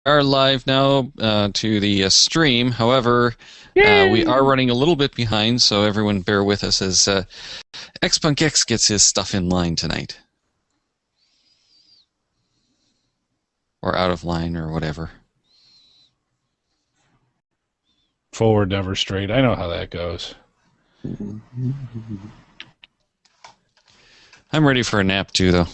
are live now to the stream. However, we are running a little bit behind, so everyone bear with us as XPunkX gets his stuff in line tonight. Or out of line, or whatever. Forward, never straight. I know how that goes. I'm ready for a nap, too, though.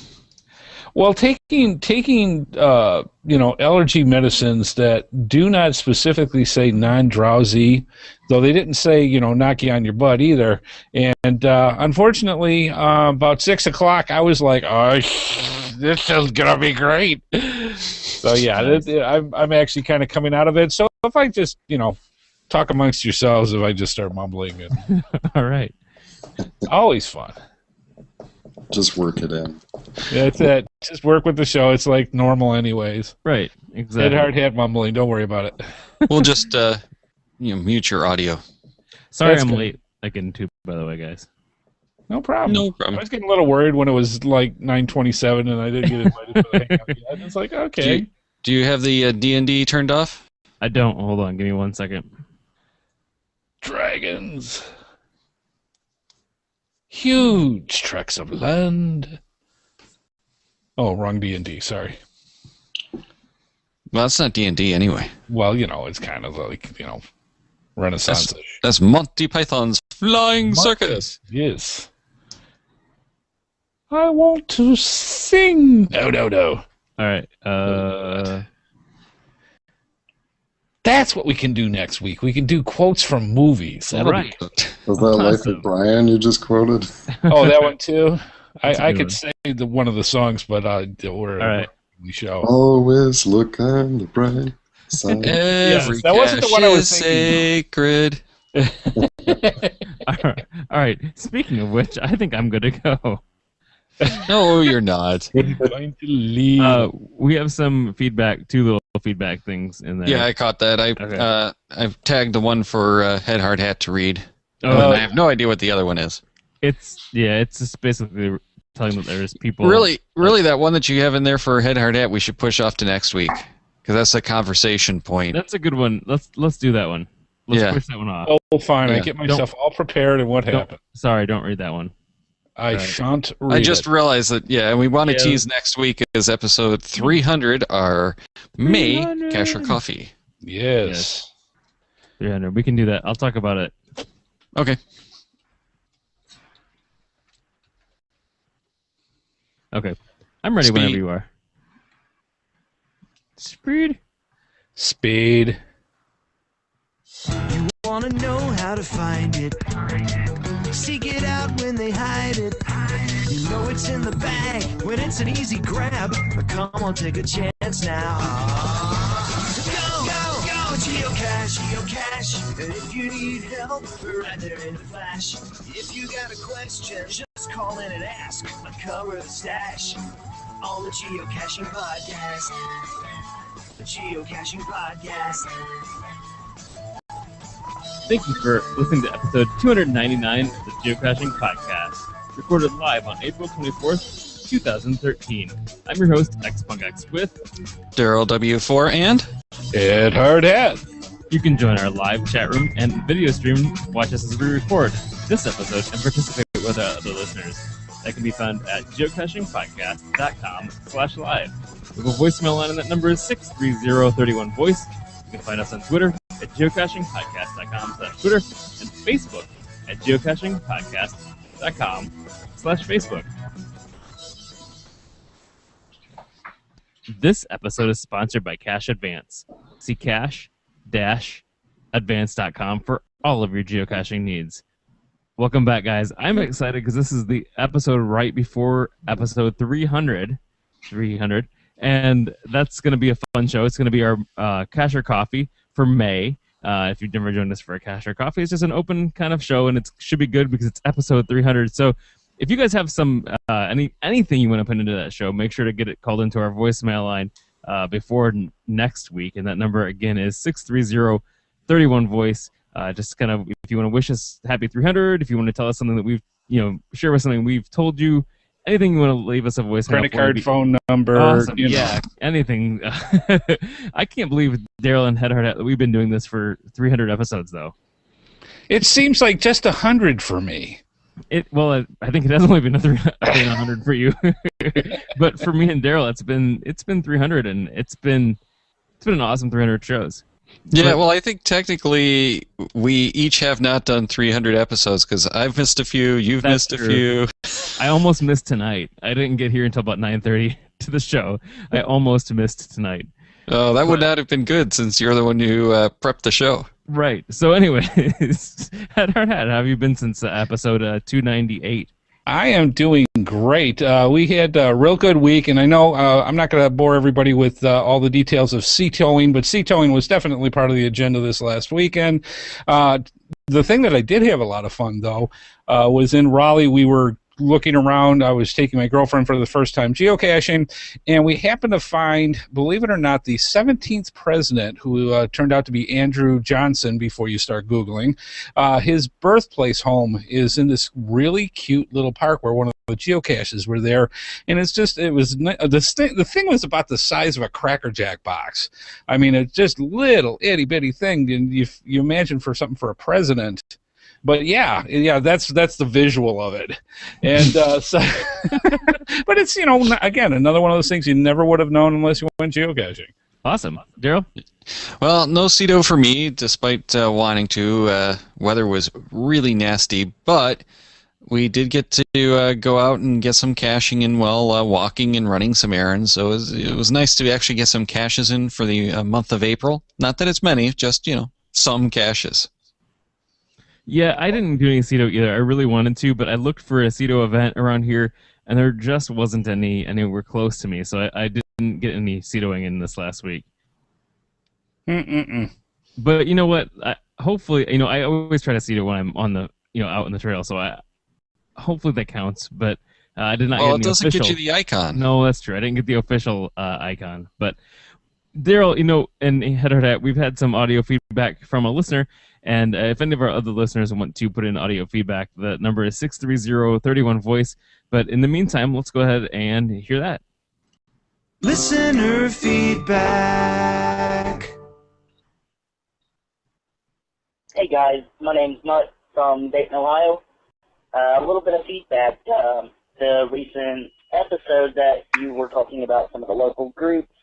Well, taking allergy medicines that do not specifically say non-drowsy, though they didn't say, knock you on your butt either. And unfortunately, about 6 o'clock, I was like, oh, this is going to be great. So, yeah, nice. I'm actually kind of coming out of it. So if I just, talk amongst yourselves, if I just start mumbling. All right. Always fun. Just work it in. That's it. Just work with the show. It's like normal anyways. Right. Exactly. Head, heart, mumbling. Don't worry about it. We'll just mute your audio. Sorry I'm late again, too, by the way, guys. No problem. No problem. I was getting a little worried when it was like 9:27 and I didn't get invited for the hangout yet. It's like, okay. Do you have the D&D turned off? I don't. Hold on. Give me 1 second. Dragons. Huge tracts of land. Oh, wrong D&D. Sorry. Well, that's not D&D anyway. Well, it's kind of like, Renaissance-ish. That's Monty Python's Flying Circus. Yes. I want to sing. No. All right. That's what we can do next week. We can do quotes from movies. That'll right. Was that awesome. Life of Brian you just quoted? Oh, that one too? I could say one of the songs, but we're all right. The show. Always look on the bright side. Every that wasn't the one I was sacred. All right. Speaking of which, I think I'm going to go. No, you're not. We're going to leave. We have some feedback, 2 little feedback things in there. Yeah, I caught that. I've tagged the one for Head Hard Hat to read. I have no idea what the other one is. It's just basically telling that there's people. Really, that one that you have in there for Head Hard Hat, we should push off to next week because that's a conversation point. That's a good one. Let's do that one. Let's push that one off. Oh, fine. Yeah. I get myself all prepared, and what happened? Sorry, don't read that one. I shan't read I just realized that, and we want to tease next week as episode 300, our May Cash or Coffee. Yes. 300. We can do that. I'll talk about it. Okay. Okay. I'm ready whenever you are. Speed. You want to know how to find it. Seek it out when they hide it. You know it's in the bag when it's an easy grab. But come on, take a chance now. Go, geocache. And if you need help, we're right there in a flash. If you got a question, just call in and ask. Uncover the stash on the Geocaching Podcast. The Geocaching Podcast. Thank you for listening to episode 299 of the Geocaching Podcast, recorded live on April 24th, 2013. I'm your host, XPunkX, with Daryl W4 and Head Hard Hat. You can join our live chat room and video stream, watch us as we record this episode, and participate with our other listeners. That can be found at geocachingpodcast.com/live. We have a voicemail line, and that number is 630-31-VOICE. You can find us on Twitter at geocachingpodcast.com/Twitter and Facebook at geocachingpodcast.com/Facebook. This episode is sponsored by Cache Advance. See cache-advance.com for all of your geocaching needs. Welcome back, guys. I'm excited because this is the episode right before episode 300. And that's going to be a fun show. It's going to be our Cache or Coffee for May. If you've never joined us for a Cache or Coffee, it's just an open kind of show, and it should be good because it's episode 300. So if you guys have some anything you want to put into that show, make sure to get it called into our voicemail line before next week. And that number, again, is 630-31-VOICE. Just kind of, if you want to wish us happy 300, if you want to tell us something that we've, share with something we've told you, anything you want to leave us a voicemail. Credit card, phone number. Awesome. You know. Yeah, anything. I can't believe Daryl and Headhard, we've been doing this for 300 episodes, though. It seems like just 100 for me. I think it has only been 100 for you, but for me and Daryl, it's been 300, and it's been an awesome 300 shows. Yeah, well, I think technically we each have not done 300 episodes because I've missed a few, you've missed a few. I almost missed tonight. I didn't get here until about 9:30 to the show. I almost missed tonight. Oh, that would not have been good since you're the one who prepped the show. Right. So anyways, how have you been since episode 298? I am doing great. We had a real good week, and I know I'm not going to bore everybody with all the details of sea towing, but sea towing was definitely part of the agenda this last weekend. The thing that I did have a lot of fun, though, was in Raleigh. We were looking around. I was taking my girlfriend for the first time geocaching, and we happened to find, believe it or not, the 17th president, who turned out to be Andrew Johnson before you start Googling. His birthplace home is in this really cute little park where one of the geocaches were there, and the thing was about the size of a Cracker Jack box. I mean, it's just little itty-bitty thing, and you imagine for something for a president. But yeah, that's the visual of it, and but it's again another one of those things you never would have known unless you went geocaching. Awesome, Daryl. Well, no Cedo for me, despite wanting to. Weather was really nasty, but we did get to go out and get some caching in while walking and running some errands. So it was nice to actually get some caches in for the month of April. Not that it's many, just some caches. Yeah, I didn't do any Cedo either. I really wanted to, but I looked for a Cedo event around here, and there just wasn't any anywhere close to me, so I didn't get any Cedoing in this last week. But you know what? Hopefully, I always try to Cedo when I'm on the, out on the trail, so hopefully that counts. But I did not get any official. Well, it doesn't get you the icon. No, that's true. I didn't get the official icon. But Daryl, and Headhard, we've had some audio feedback from a listener. And if any of our other listeners want to put in audio feedback, the number is 630-31-VOICE. But in the meantime, let's go ahead and hear that. Listener feedback. Hey guys, my name's Mutt from Dayton, Ohio. A little bit of feedback. The recent episode that you were talking about some of the local groups,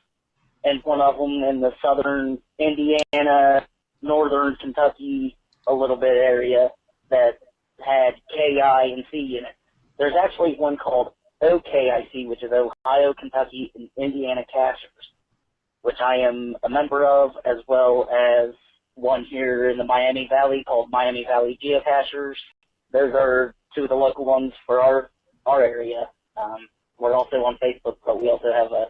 and one of them in the southern Indiana, northern Kentucky, a little bit area that had KI and C in it. There's actually one called OKIC, which is Ohio, Kentucky, and Indiana Cachers, which I am a member of, as well as one here in the Miami Valley called Miami Valley Geocachers. Those are two of the local ones for our area. We're also on Facebook, but we also have a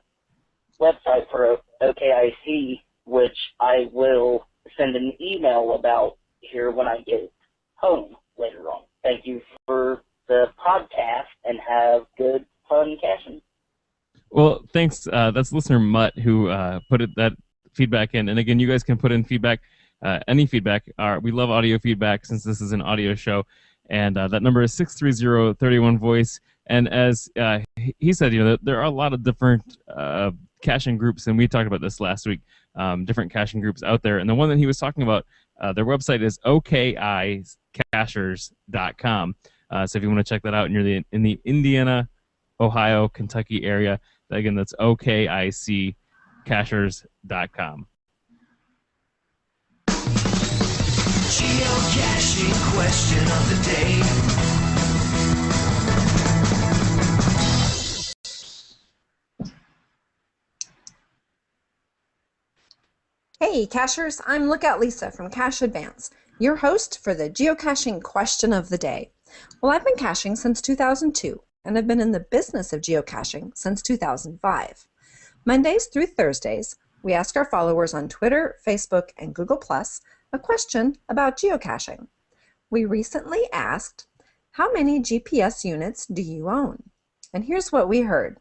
website for OKIC, which I will send an email about here when I get home later on. Thank you for the podcast, and have good fun caching. Well, thanks. That's listener Mutt who put that feedback in. And again, you guys can put in feedback, any feedback. We love audio feedback since this is an audio show. And that number is 630-31-VOICE. And as he said, there are a lot of different caching groups, and we talked about this last week, different caching groups out there. And the one that he was talking about, their website is okicachers.com. So if you want to check that out and you're in the Indiana, Ohio, Kentucky area, again, that's okicachers.com. Geocaching question of the day. Hey Cachers, I'm Lookout Lisa from Cache Advance, your host for the geocaching question of the day. Well, I've been caching since 2002 and have been in the business of geocaching since 2005. Mondays through Thursdays, we ask our followers on Twitter, Facebook, and Google+ a question about geocaching. We recently asked, how many GPS units do you own? And here's what we heard.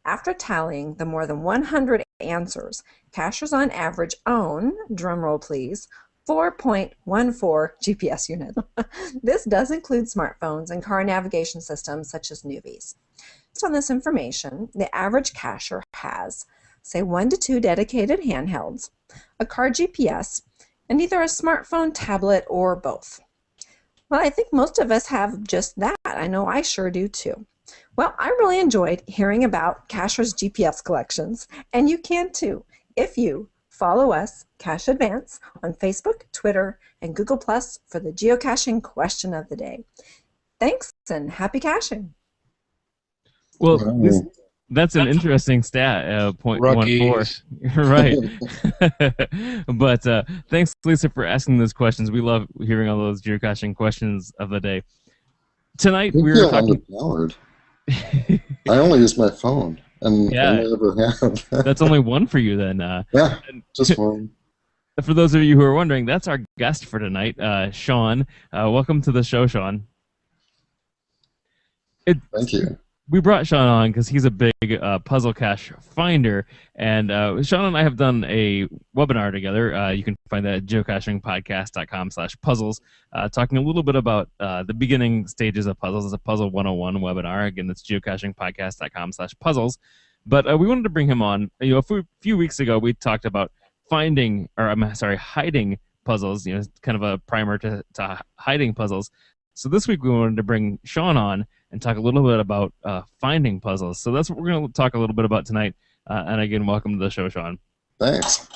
After tallying the more than 100 answers, cachers on average own, drumroll please, 4.14 GPS units. This does include smartphones and car navigation systems such as Nuvies. on this information, the average cacher has, say, 1 to 2 dedicated handhelds, a car GPS, and either a smartphone, tablet, or both. Well, I think most of us have just that. I know I sure do too. Well, I really enjoyed hearing about cachers' GPS collections, and you can too if you follow us, Cache Advance, on Facebook, Twitter, and Google Plus for the geocaching question of the day. Thanks and happy caching. Well, Wow. that's an interesting stat, 0.14. Rookies. Right. But thanks, Lisa, for asking those questions. We love hearing all those geocaching questions of the day. Tonight, I we were feel talking... underpowered. I only use my phone, and Yeah. only ever have. That's only one for you then. Yeah, just one. For those of you who are wondering, that's our guest for tonight, Sean. Welcome to the show, Sean. Thank you. We brought Sean on because he's a big puzzle cache finder, and Sean and I have done a webinar together. You can find that at geocachingpodcast.com/puzzles, talking a little bit about the beginning stages of puzzles. It's a Puzzle 101 webinar. Again, that's geocachingpodcast.com/puzzles. But we wanted to bring him on. A few weeks ago, we talked about hiding puzzles. Kind of a primer to hiding puzzles. So this week we wanted to bring Sean on and talk a little bit about finding puzzles. So that's what we're going to talk a little bit about tonight. And again, welcome to the show, Sean. Thanks.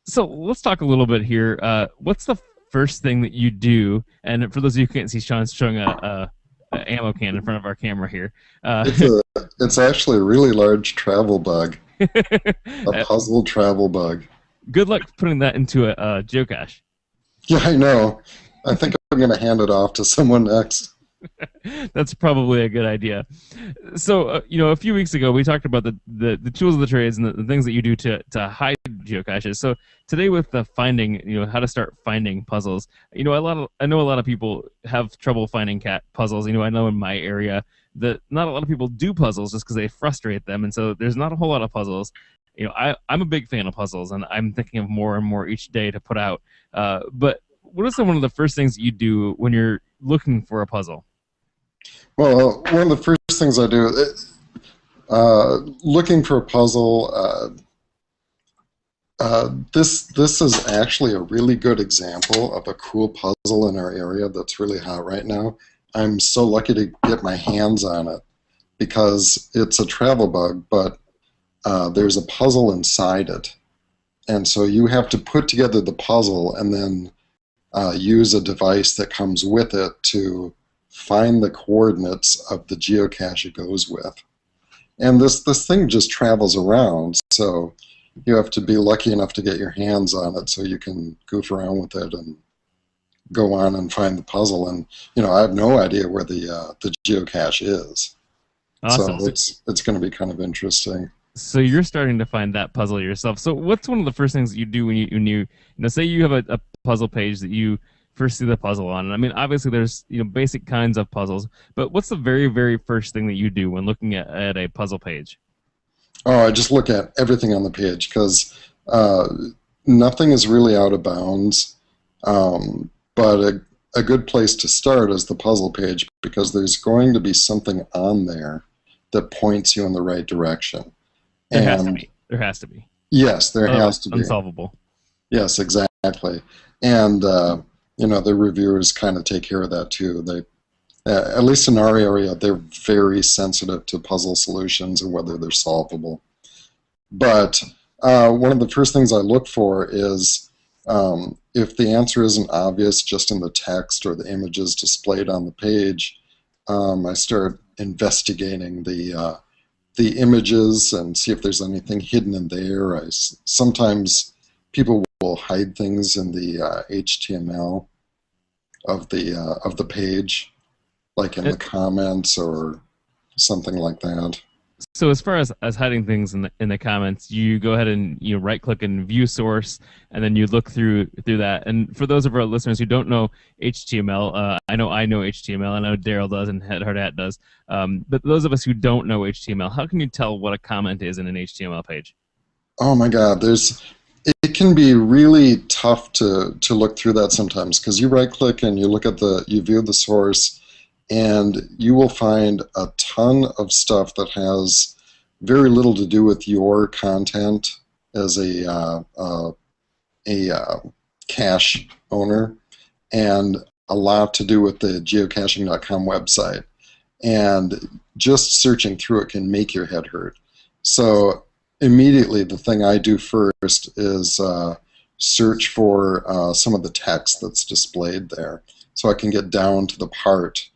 So let's talk a little bit here. What's the first thing that you do? And for those of you who can't see, Sean's showing a ammo can in front of our camera here. It's actually a really large travel bug, a puzzle travel bug. Good luck putting that into a geocache. Yeah, I know. I think I'm going to hand it off to someone next. That's probably a good idea. So, a few weeks ago, we talked about the tools of the trades and the things that you do to hide geocaches. So today with the finding, how to start finding puzzles, I know a lot of people have trouble finding puzzles. I know in my area that not a lot of people do puzzles just because they frustrate them. And so there's not a whole lot of puzzles. I'm a big fan of puzzles, and I'm thinking of more and more each day to put out. But what is one of the first things that you do when you're looking for a puzzle? Well, one of the first things I do, looking for a puzzle, this is actually a really good example of a cool puzzle in our area that's really hot right now. I'm so lucky to get my hands on it because it's a travel bug, but there's a puzzle inside it. And so you have to put together the puzzle and then use a device that comes with it to find the coordinates of the geocache it goes with. And this thing just travels around, so you have to be lucky enough to get your hands on it so you can goof around with it and go on and find the puzzle. And I have no idea where the geocache is. Awesome. So it's going to be kind of interesting. So you're starting to find that puzzle yourself. So what's one of the first things that you do when you say you have a puzzle page that you first see the puzzle on? And I mean, obviously there's basic kinds of puzzles, but what's the very, very first thing that you do when looking at a puzzle page? Oh, I just look at everything on the page because nothing is really out of bounds. But a good place to start is the puzzle page because there's going to be something on there that points you in the right direction. There has to be. Yes, there has to be. Unsolvable. Yes, exactly. And the reviewers kind of take care of that too. They, at least in our area, they're very sensitive to puzzle solutions and whether they're solvable. But one of the first things I look for is if the answer isn't obvious just in the text or the images displayed on the page, I start investigating the images and see if there's anything hidden in there. Sometimes people will hide things in the HTML of the page, like in the comments or something like that. So as far as hiding things in the comments, you go ahead and right click and view source, and then you look through that. And for those of our listeners who don't know HTML, I know HTML, I know Daryl does and Hard Hat does. But those of us who don't know HTML, how can you tell what a comment is in an HTML page? Oh my God, it can be really tough to look through that sometimes because you right click and you look at you view the source, and you will find a ton of stuff that has very little to do with your content as a cache owner, and a lot to do with the geocaching.com website. And just searching through it can make your head hurt. So immediately the thing I do first is search for some of the text that's displayed there, so I can get down to the part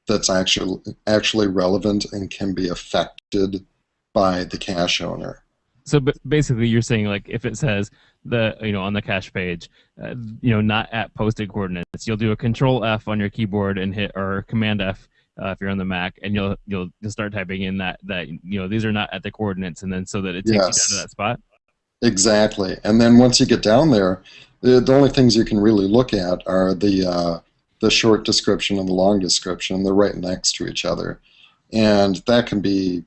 that's actually relevant and can be affected by the cache owner. So basically, you're saying like if it says on the cache page, not at posted coordinates, you'll do a Control F on your keyboard and hit, or Command F if you're on the Mac, and you'll start typing in that these are not at the coordinates, and then so that it takes you down to that spot. Exactly. And then once you get down there, the only things you can really look at are the short description and the long description. They're right next to each other, and that can be,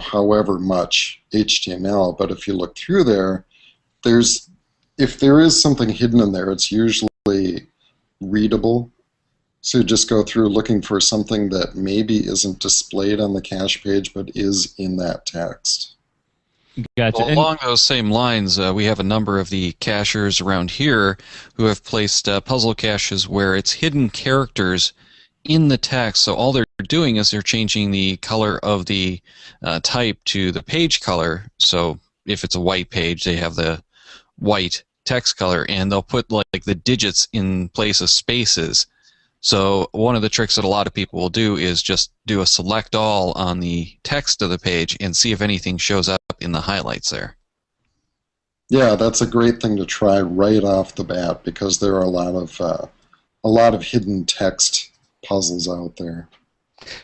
however much HTML. But if you look through there, if there is something hidden in there, it's usually readable. So you just go through looking for something that maybe isn't displayed on the cache page but is in that text. Gotcha. Well, along those same lines, we have a number of the cachers around here who have placed puzzle caches where it's hidden characters in the text. So all they're doing is they're changing the color of the type to the page color. So if it's a white page, they have the white text color, and they'll put like the digits in place of spaces. So one of the tricks that a lot of people will do is just do a select all on the text of the page and see if anything shows up in the highlights there. Yeah, that's a great thing to try right off the bat, because there are a lot of hidden text puzzles out there.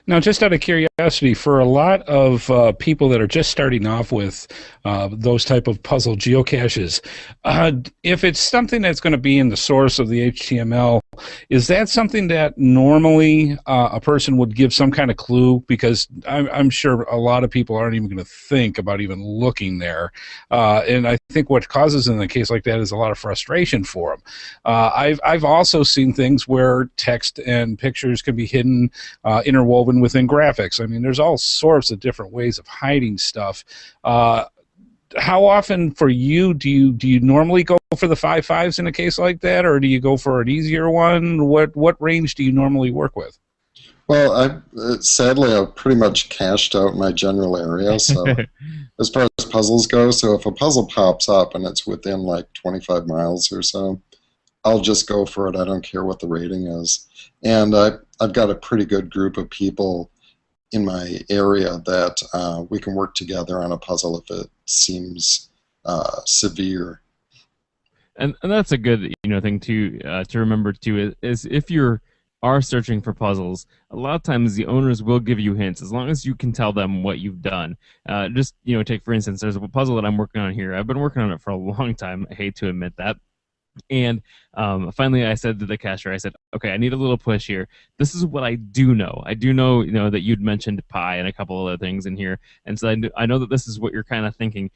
Now, just out of curiosity, for a lot of people that are just starting off with those type of puzzle geocaches, if it's something that's going to be in the source of the HTML, is that something that normally a person would give some kind of clue? Because I'm sure a lot of people aren't even going to think about even looking there. And I think what causes in a case like that is a lot of frustration for them. I've also seen things where text and pictures can be hidden, interwoven within graphics. I mean, there's all sorts of different ways of hiding stuff. How often for you do you normally go for the 5.5s in a case like that, or do you go for an easier one? What range do you normally work with? Well, sadly, I've pretty much cached out my general area, so as far as puzzles go, so if a puzzle pops up and it's within like 25 miles or so, I'll just go for it. I don't care what the rating is. And I've got a pretty good group of people in my area that we can work together on a puzzle if it seems severe. And that's a good thing to remember too, is if you are searching for puzzles, a lot of times the owners will give you hints as long as you can tell them what you've done. Just take for instance, there's a puzzle that I'm working on here. I've been working on it for a long time. I hate to admit that. And finally, I said to the cacher, I said, "Okay, I need a little push here. This is what I do know. I do know, that you'd mentioned pi and a couple other things in here, and so I know that this is what you're kind of thinking.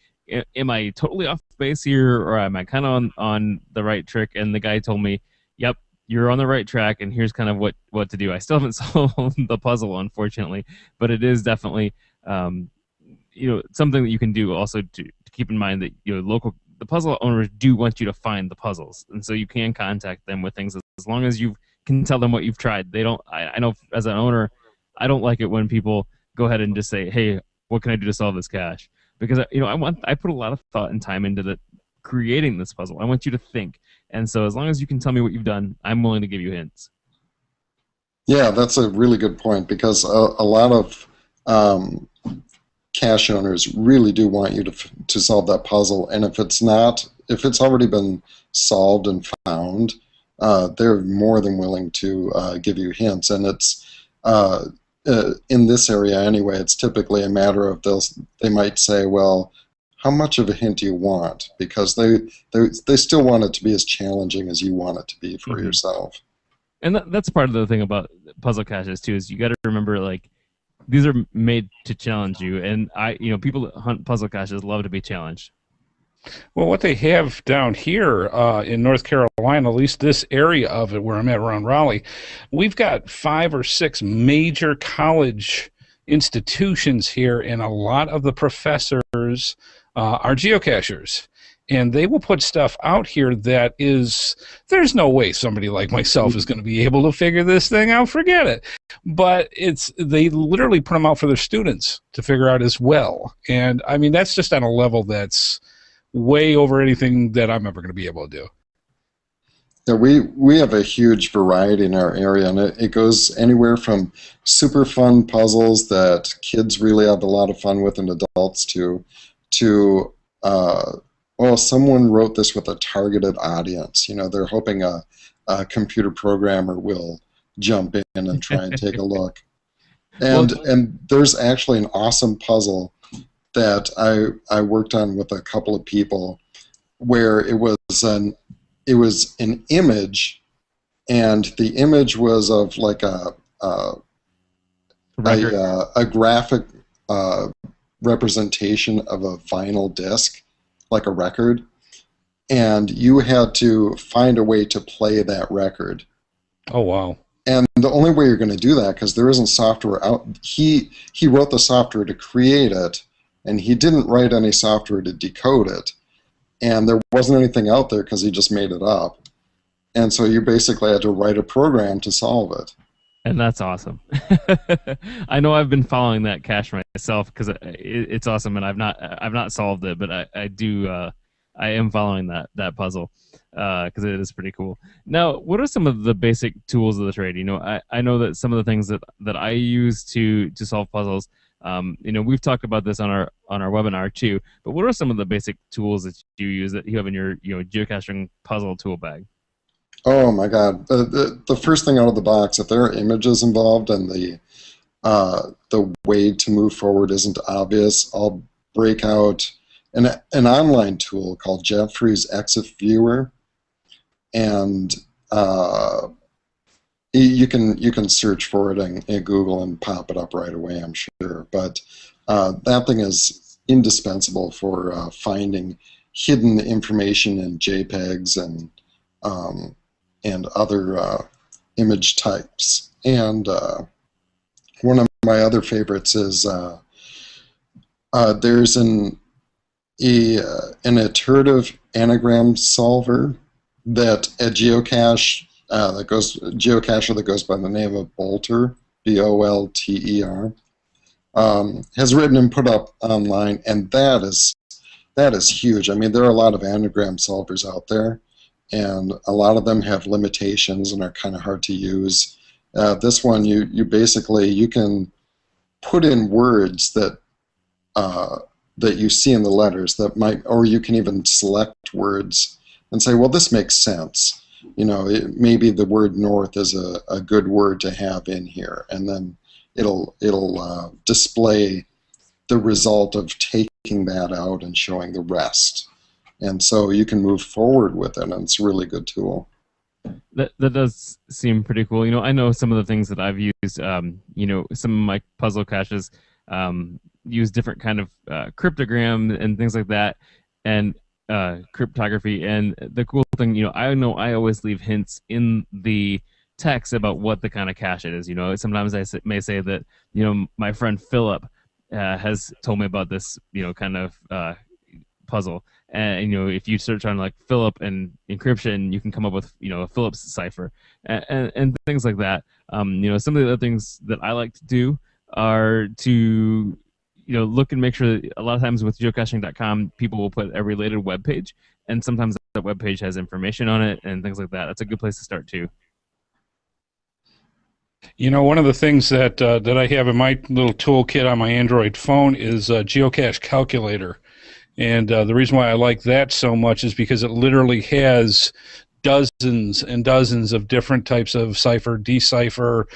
Am I totally off base here, or am I kind of on the right trick?" And the guy told me, "Yep, you're on the right track, and here's kind of what to do." I still haven't solved the puzzle, unfortunately, but it is definitely something that you can do also to keep in mind that the puzzle owners do want you to find the puzzles, and so you can contact them with things as long as you can tell them what you've tried. They don't. I know as an owner, I don't like it when people go ahead and just say, "Hey, what can I do to solve this cache?" Because I put a lot of thought and time into creating this puzzle. I want you to think, and so as long as you can tell me what you've done, I'm willing to give you hints. Yeah, that's a really good point, because a lot of cache owners really do want you to solve that puzzle, and if it's already been solved and found, they're more than willing to give you hints. And it's in this area anyway, it's typically a matter of they might say, "Well, how much of a hint do you want?" Because they still want it to be as challenging as you want it to be for yourself. And that's part of the thing about puzzle caches too, is you got to remember, like, these are made to challenge you, and people that hunt puzzle caches love to be challenged. Well, what they have down here in North Carolina, at least this area of it where I'm at around Raleigh, we've got 5 or 6 major college institutions here, and a lot of the professors are geocachers. And they will put stuff out here that is, there's no way somebody like myself is going to be able to figure this thing out. Forget it. But they literally put them out for their students to figure out as well. And I mean, that's just on a level that's way over anything that I'm ever going to be able to do. Yeah, we have a huge variety in our area, and it goes anywhere from super fun puzzles that kids really have a lot of fun with and adults to well, someone wrote this with a targeted audience. You know, they're hoping a computer programmer will jump in and try and take a look. And there's actually an awesome puzzle that I worked on with a couple of people where it was an image, and the image was of like a graphic representation of a vinyl disc, like a record, and you had to find a way to play that record. Oh, wow. And the only way you're going to do that, because there isn't software out, he wrote the software to create it, and he didn't write any software to decode it. And there wasn't anything out there because he just made it up. And so you basically had to write a program to solve it. And that's awesome. I know I've been following that cache myself because it's awesome, and I've not solved it, but I am following that puzzle because it is pretty cool. Now, what are some of the basic tools of the trade? You know, I know that some of the things that I use to solve puzzles. You know, we've talked about this on our webinar too. But what are some of the basic tools that you use that you have in your geocaching puzzle tool bag? Oh my God! The first thing out of the box, if there are images involved and the way to move forward isn't obvious, I'll break out an online tool called Jeffrey's Exit Viewer, and you can search for it in Google and pop it up right away, I'm sure. But that thing is indispensable for finding hidden information in JPEGs and other image types. And one of my other favorites is there's an iterative anagram solver that a geocacher that goes by the name of Bolter, Bolter, has written and put up online, and that is huge. I mean, there are a lot of anagram solvers out there, and a lot of them have limitations and are kind of hard to use. This one, you basically can put in words that you see in the letters that might, or you can even select words and say, well, this makes sense. You know, maybe the word north is a good word to have in here, and then it'll display the result of taking that out and showing the rest. And so you can move forward with it, and it's a really good tool. That does seem pretty cool. You know, I know some of the things that I've used. You know, some of my puzzle caches use different kind of cryptogram and things like that, and cryptography. And the cool thing, you know I always leave hints in the text about what the kind of cache it is. You know, sometimes I may say that, you know, my friend Philip has told me about this, you know, kind of puzzle. And, you know, if you search on like Philip and encryption, you can come up with, you know, a Phillips cipher and things like that. You know, some of the other things that I like to do are to, you know, look and make sure that a lot of times with geocaching.com, people will put a related web page, and sometimes that web page has information on it and things like that. That's a good place to start too. You know, one of the things that I have in my little toolkit on my Android phone is a geocache calculator. And the reason why I like that so much is because it literally has dozens and dozens of different types of cipher, decipher,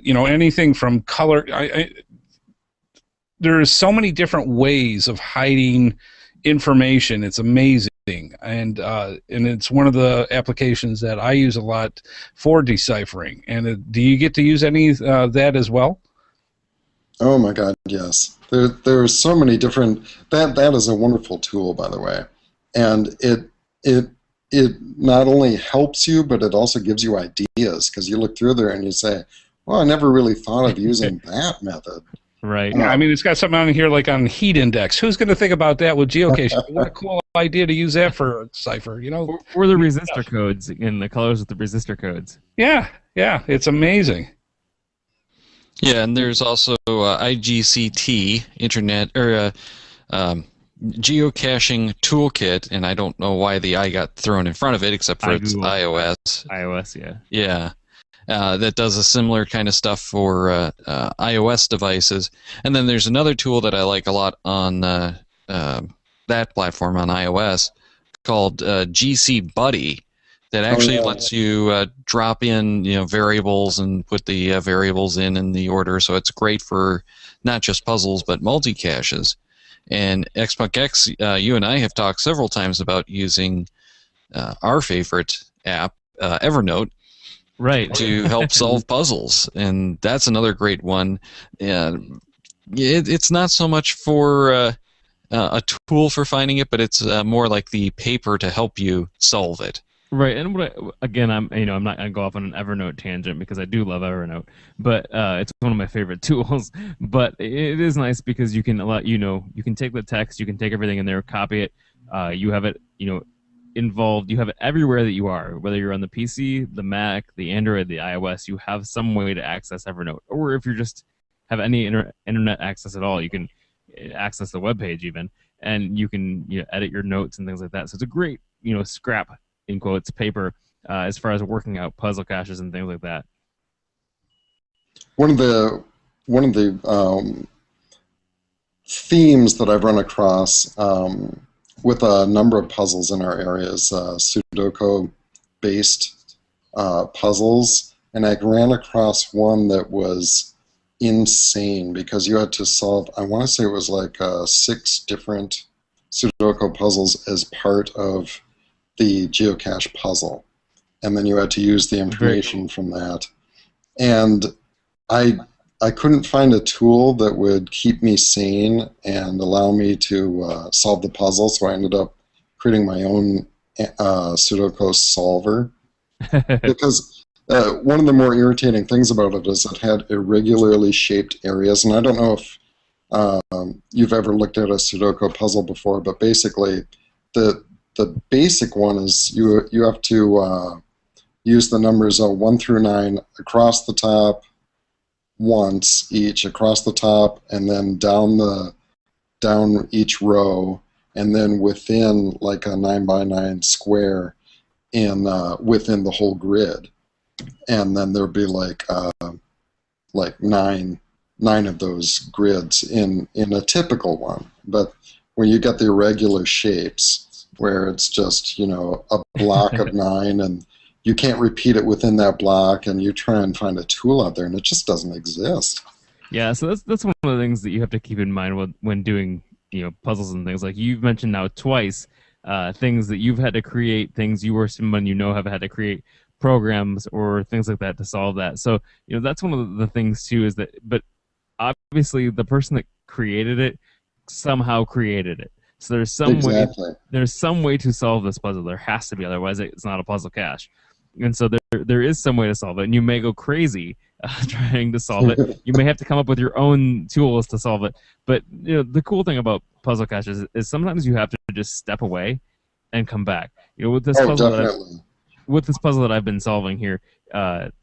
you know, anything from color. There's so many different ways of hiding information. It's amazing. And it's one of the applications that I use a lot for deciphering. And do you get to use any of that as well? Oh my God, yes. There's so many different. That is a wonderful tool, by the way. and it not only helps you, but it also gives you ideas, because you look through there and you say, well, I never really thought of using that method. Right. Yeah, I mean, it's got something on here like on heat index. Who's going to think about that with geocaching? What a cool idea to use that for a cipher, you know? Or the resistor codes in the colors with the resistor codes. Yeah, it's amazing. Yeah, and there's also IGCT, Internet or Geocaching Toolkit, and I don't know why the I got thrown in front of it, except for it's Google. iOS. iOS, yeah. Yeah. That does a similar kind of stuff for iOS devices. And then there's another tool that I like a lot on that platform on iOS called GC Buddy that actually lets you drop in variables and put the variables in the order. So it's great for not just puzzles but multi-caches. And XPunkX, you and I have talked several times about using our favorite app, Evernote, right, to help solve puzzles, and that's another great one. It's not so much for a tool for finding it, but it's more like the paper to help you solve it. Right, and again, I'm not gonna go off on an Evernote tangent because I do love Evernote, but it's one of my favorite tools. But it is nice because you can you can take the text, you can take everything in there, copy it, you have it involved, you have it everywhere that you are, whether you're on the PC, the Mac, the Android, the iOS, you have some way to access Evernote. Or if you just have any internet access at all, you can access the web page even, and you can edit your notes and things like that. So it's a great scrap in quotes paper as far as working out puzzle caches and things like that. One of the themes that I've run across with a number of puzzles in our area is Sudoku-based puzzles, and I ran across one that was insane because you had to solve, I want to say it was like 6 different Sudoku puzzles as part of the geocache puzzle, and then you had to use the information from that. And I couldn't find a tool that would keep me sane and allow me to solve the puzzle, so I ended up creating my own Sudoku solver. Because one of the more irritating things about it is it had irregularly shaped areas, and I don't know if you've ever looked at a Sudoku puzzle before, but basically the basic one is you have to use the numbers 1 through 9 across the top once each, across the top, and then down each row, and then within like a 9x9 square within the whole grid, and then there'd be like nine of those grids in a typical one. But when you get the irregular shapes, where it's just a block of 9 and you can't repeat it within that block, and you try and find a tool out there and it just doesn't exist. Yeah, so that's one of the things that you have to keep in mind when doing puzzles and things. Like you've mentioned now twice things that you've had to create, things you or someone have had to create programs or things like that to solve that. So that's one of the things too, is that, but obviously the person that created it somehow created it. So there's some way to solve this puzzle. There has to be, otherwise it's not a puzzle cache. And so there is some way to solve it, and you may go crazy trying to solve it. You may have to come up with your own tools to solve it. But the cool thing about puzzle caches is sometimes you have to just step away and come back. With this puzzle that I've been solving here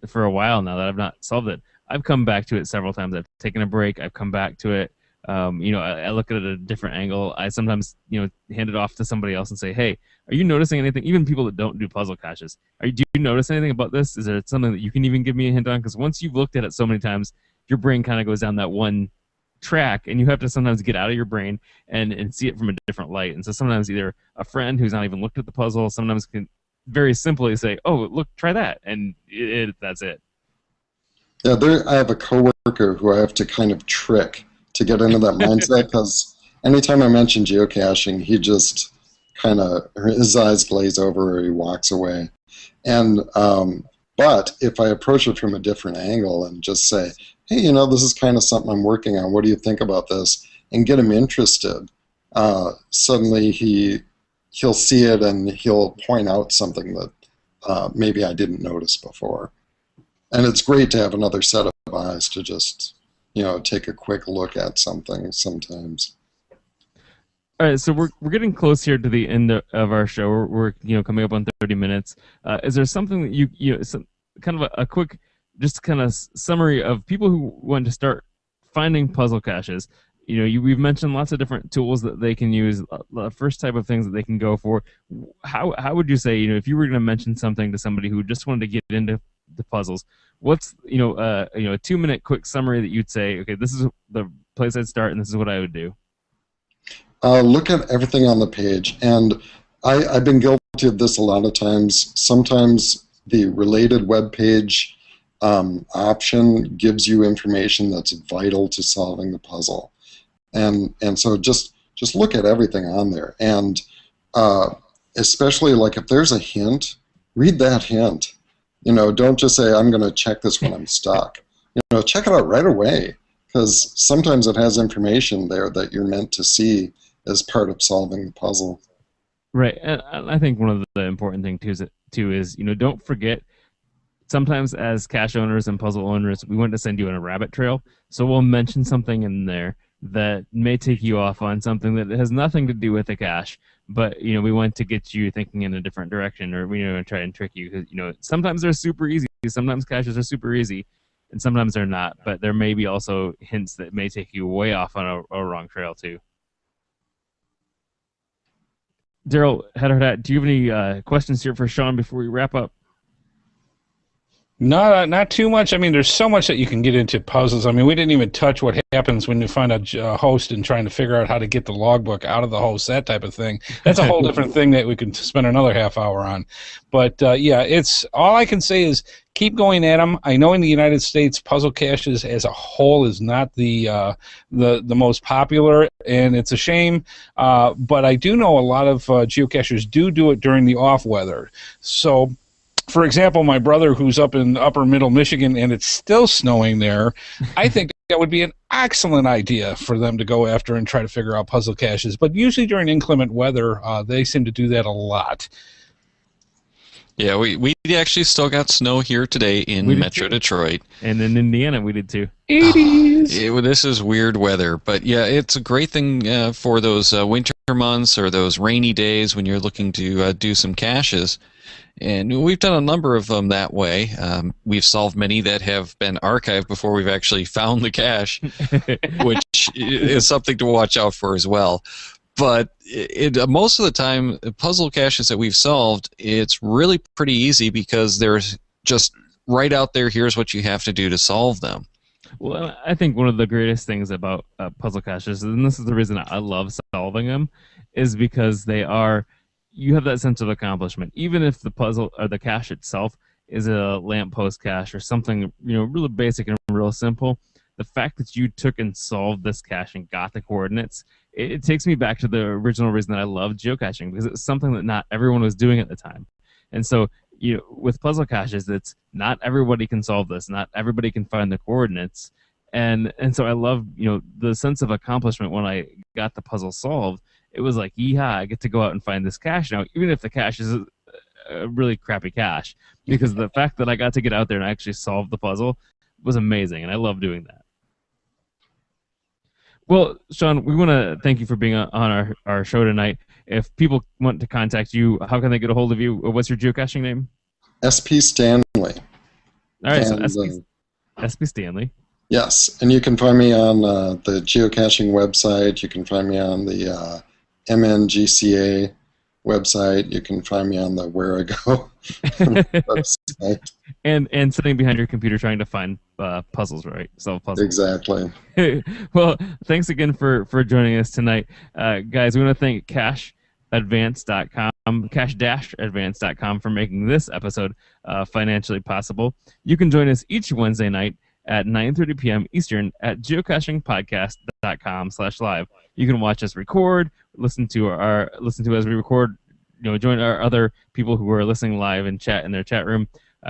for a while now that I've not solved it, I've come back to it several times. I've taken a break. I've come back to it. I look at it at a different angle. I sometimes, hand it off to somebody else and say, hey, are you noticing anything? Even people that don't do puzzle caches. Do you notice anything about this? Is there something that you can even give me a hint on? Because once you've looked at it so many times, your brain kind of goes down that one track, and you have to sometimes get out of your brain and see it from a different light. And so sometimes either a friend who's not even looked at the puzzle sometimes can very simply say, oh, look, try that. And that's it. Yeah, I have a coworker who I have to kind of trick to get into that mindset, because anytime I mention geocaching, he just kind of, his eyes glaze over or he walks away. And but if I approach it from a different angle and just say, hey, this is kind of something I'm working on, what do you think about this? And get him interested, suddenly he he'll see it and he'll point out something that maybe I didn't notice before. And it's great to have another set of eyes to just, take a quick look at something sometimes. All right, so we're getting close here to the end of our show. We're coming up on 30 minutes. Is there something that some kind of a quick, just kind of summary of people who want to start finding puzzle caches? We've mentioned lots of different tools that they can use. The first type of things that they can go for. How would you say, if you were going to mention something to somebody who just wanted to get into the puzzles, what's a 2-minute quick summary that you'd say, okay, this is the place I'd start and this is what I would do? Look at everything on the page, and I've been guilty of this a lot of times. Sometimes the related web page option gives you information that's vital to solving the puzzle, and so just look at everything on there, and especially like if there's a hint, read that hint. Don't just say I'm going to check this when I'm stuck. Check it out right away, because sometimes it has information there that you're meant to see as part of solving the puzzle. Right, and I think one of the important things too is don't forget. Sometimes as cache owners and puzzle owners, we want to send you on a rabbit trail, so we'll mention something in there that may take you off on something that has nothing to do with the cache, but we want to get you thinking in a different direction, or try and trick you, because sometimes they're super easy. Sometimes caches are super easy, and sometimes they're not. But there may be also hints that may take you way off on a wrong trail too. Daryl, do you have any questions here for Sean before we wrap up? Not too much. I mean, there's so much that you can get into puzzles. I mean, we didn't even touch what happens when you find a host and trying to figure out how to get the logbook out of the host, that type of thing. That's a whole different thing that we could spend another half hour on. But yeah, it's all I can say is keep going at them. I know in the United States, puzzle caches as a whole is not the most popular, and it's a shame. But I do know a lot of geocachers do it during the off weather. So, for example, my brother who's up in upper middle Michigan and it's still snowing there, I think that would be an excellent idea for them to go after and try to figure out puzzle caches. But usually during inclement weather, they seem to do that a lot. Yeah, we actually still got snow here today in Metro Detroit. And in Indiana, we did too. This is weird weather, but yeah, it's a great thing for those winter months or those rainy days when you're looking to do some caches. And we've done a number of them that way. We've solved many that have been archived before we've actually found the cache, which is something to watch out for as well. But most of the time, puzzle caches that we've solved, it's really pretty easy because there's just right out there, here's what you have to do to solve them. Well, I think one of the greatest things about puzzle caches, and this is the reason I love solving them, is because you have that sense of accomplishment. Even if the puzzle or the cache itself is a lamppost cache or something, really basic and real simple, the fact that you took and solved this cache and got the coordinates, it takes me back to the original reason that I loved geocaching, because it's something that not everyone was doing at the time. And so, with puzzle caches, it's not everybody can solve this, not everybody can find the coordinates, and so I love the sense of accomplishment when I got the puzzle solved. It was like, yeehaw, I get to go out and find this cache now, even if the cache is a really crappy cache, because the fact that I got to get out there and actually solve the puzzle was amazing, and I love doing that. Well, Sean, we want to thank you for being on our show tonight. If people want to contact you, how can they get a hold of you? What's your geocaching name? SP Stanley. All right, and, so SP Stanley. Yes, and you can find me on the geocaching website. You can find me on the MNGCA website. You can find me on the Where I Go website. And sitting behind your computer trying to find puzzles, right? Solve puzzles. Exactly. Well, thanks again for joining us tonight. Guys, we want to thank cache-advance.com for making this episode financially possible. You can join us each Wednesday night at 9:30 p.m. Eastern at geocachingpodcast.com/live. You can watch us record, listen to us we record, join our other people who are listening live and chat in their chat room.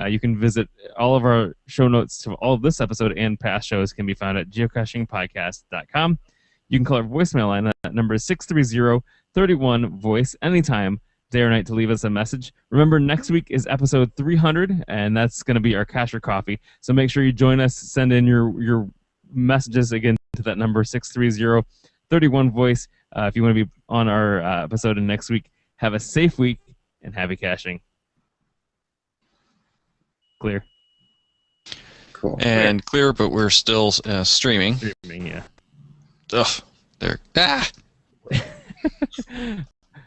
You can visit all of our show notes to all of this episode and past shows can be found at geocachingpodcast.com. You can call our voicemail line at number 31 voice anytime, day or night, to leave us a message. Remember, next week is episode 300, and that's going to be our Cash or Coffee. So make sure you join us. Send in your messages again to that number 630-31 voice if you want to be on our episode in next week. Have a safe week and happy caching. Clear. Cool. And clear, but we're still streaming. Streaming, yeah. Ugh, there. Ah!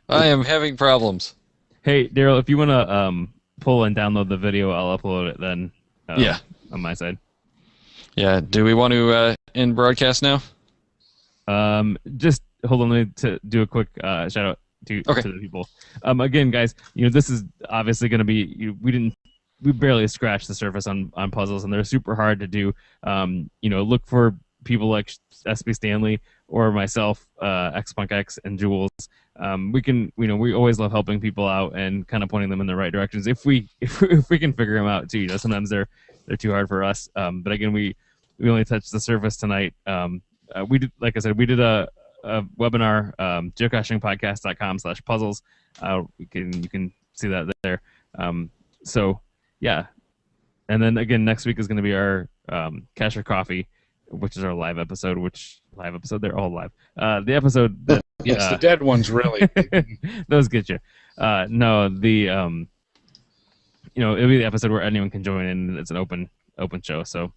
I am having problems. Hey, Daryl, if you want to pull and download the video, I'll upload it then. Yeah. On my side. Yeah. Do we want to end broadcast now? Just hold on, let me to do a quick shout out to the people. Again, guys, this is obviously going to be we barely scratched the surface on puzzles, and they're super hard to do. Look for people like SB Stanley or myself, Xpunk X and Jules. We always love helping people out and kind of pointing them in the right directions if we can figure them out too. Sometimes they're too hard for us. But again, we only touched the surface tonight. We did, like I said, we did a webinar, geocachingpodcast.com/puzzles. You can see that there. So yeah, and then again, next week is going to be our Cash or Coffee, which is our live episode. They're all live. The episode that It's the dead ones, really. those get you. No, the it'll be the episode where anyone can join in. It's an open show. So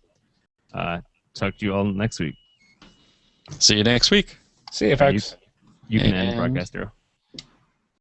talk to you all next week. See you next week. See you, folks. You can end the broadcast, Daryl.